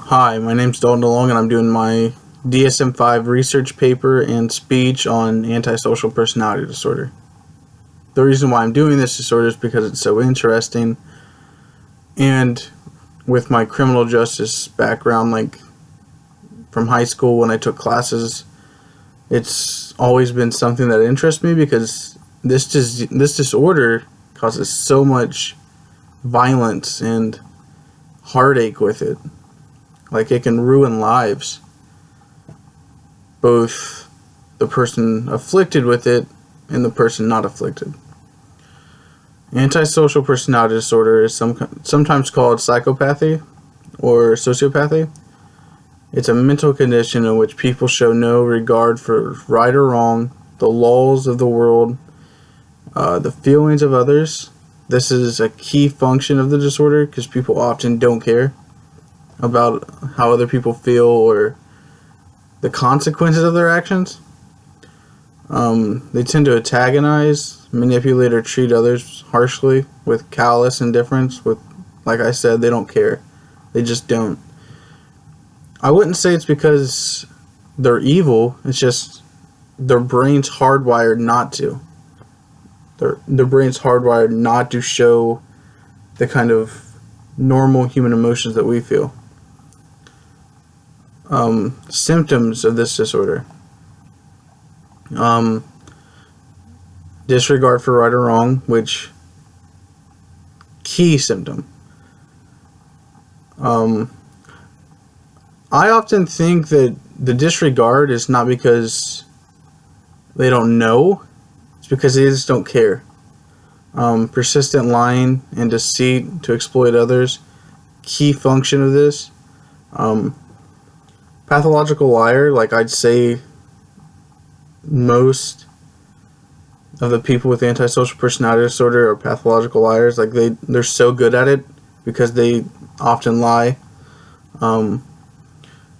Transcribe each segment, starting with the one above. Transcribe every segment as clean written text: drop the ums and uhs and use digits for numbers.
Hi, my name's Dalton DeLong, and I'm doing my DSM5 research paper and speech on antisocial personality disorder. The reason why I'm doing this disorder is because it's so interesting, and with my criminal justice background, like from high school when I took classes, it's always been something that interests me because this disorder causes so much violence and heartache with it. Like, it can ruin lives, both the person afflicted with it and the person not afflicted. Antisocial personality disorder is sometimes called psychopathy or sociopathy. It's a mental condition in which people show no regard for right or wrong, the laws of the world, the feelings of others. This is a key function of the disorder because people often don't care about how other people feel or the consequences of their actions. They tend to antagonize, manipulate, or treat others harshly with callous indifference. Like I said, they don't care. They just don't. I wouldn't say it's because they're evil. It's just their brain's hardwired not to. Their brain's hardwired not to show the kind of normal human emotions that we feel. Symptoms of this disorder: disregard for right or wrong, which key symptom. I often think that the disregard is not because they don't know, it's because they just don't care. Persistent lying and deceit to exploit others, key function of this. Pathological liar, like I'd say most of the people with antisocial personality disorder are pathological liars. Like they're so good at it because they often lie.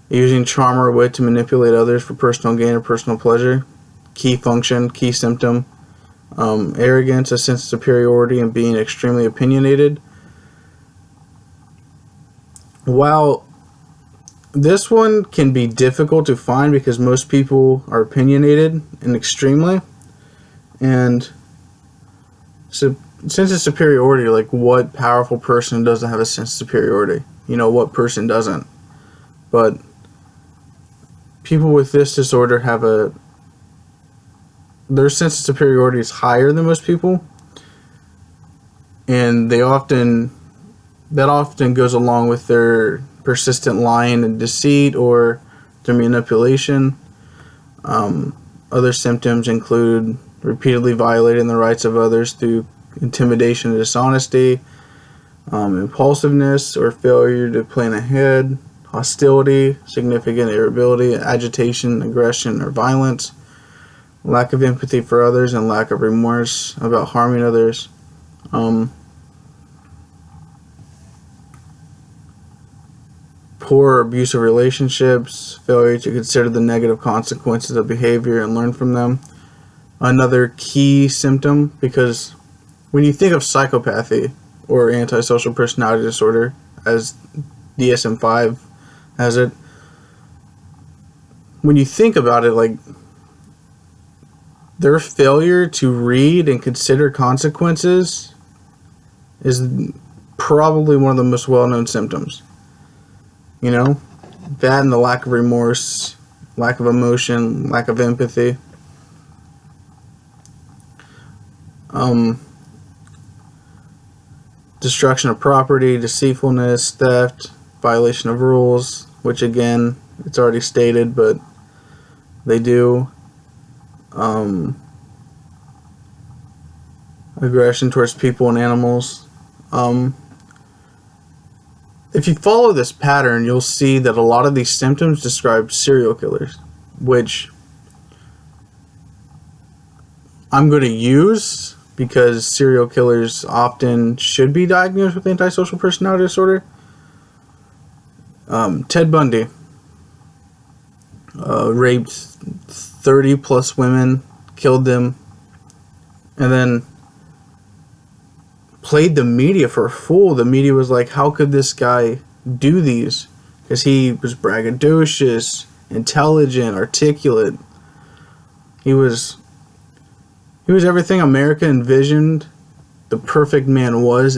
Using charm or wit to manipulate others for personal gain or personal pleasure, key function, key symptom. Arrogance, a sense of superiority, and being extremely opinionated. While this one can be difficult to find because most people are opinionated and extremely. And so, sense of superiority, like what powerful person doesn't have a sense of superiority? You know, what person doesn't? But people with this disorder have their sense of superiority is higher than most people. And that often goes along with their persistent lying and deceit or their manipulation. Other symptoms include repeatedly violating the rights of others through intimidation and dishonesty, impulsiveness or failure to plan ahead, hostility, significant irritability, agitation, aggression, or violence, lack of empathy for others, and lack of remorse about harming others. Poor or abusive relationships, failure to consider the negative consequences of behavior and learn from them. Another key symptom, because when you think of psychopathy or antisocial personality disorder, as DSM5 has it, when you think about it, like their failure to read and consider consequences is probably one of the most well-known symptoms. You know, that and the lack of remorse, lack of emotion, lack of empathy. Destruction of property, deceitfulness, theft, violation of rules, which again, it's already stated, but they do. Aggression towards people and animals. If you follow this pattern, you'll see that a lot of these symptoms describe serial killers, which I'm going to use because serial killers often should be diagnosed with antisocial personality disorder. Ted Bundy raped 30 plus women, killed them, and then played the media for a fool. The media was like, how could this guy do these because he was braggadocious, intelligent, articulate. He was everything America envisioned the perfect man was,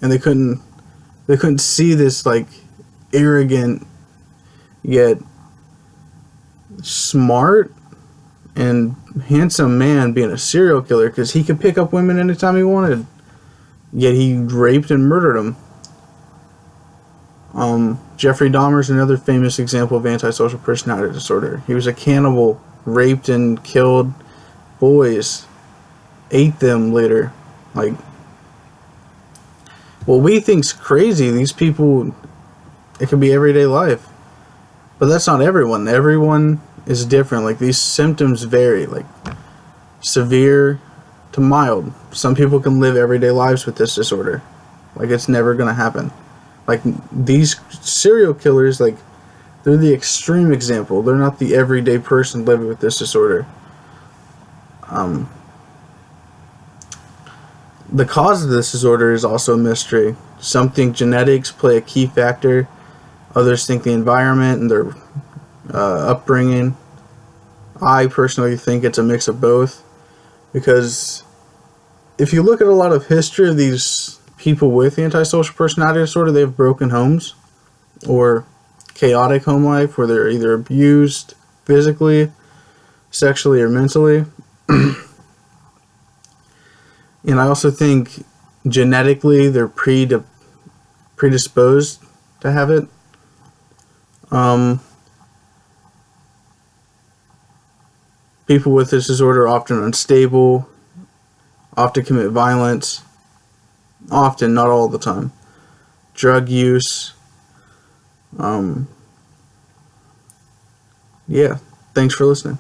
and they couldn't see this like arrogant yet smart and handsome man being a serial killer, because he could pick up women anytime he wanted, yet he raped and murdered them. Jeffrey Dahmer is another famous example of antisocial personality disorder. He was a cannibal, raped and killed boys, ate them later. Like, what we think's crazy, these people, it could be everyday life. But that's not everyone. Everyone is different. Like, these symptoms vary, like severe to mild. Some people can live everyday lives with this disorder. Like, it's never going to happen. Like, these serial killers, like, they're the extreme example. They're not the everyday person living with this disorder. The cause of this disorder is also a mystery. Some think genetics play a key factor. Others think the environment and their upbringing. I personally think it's a mix of both, because if you look at a lot of history of these people with antisocial personality disorder, they have broken homes or chaotic home life where they're either abused physically, sexually, or mentally. And I also think genetically they're predisposed to have it. People with this disorder are often unstable, often commit violence, often, not all the time. Drug use. Yeah, thanks for listening.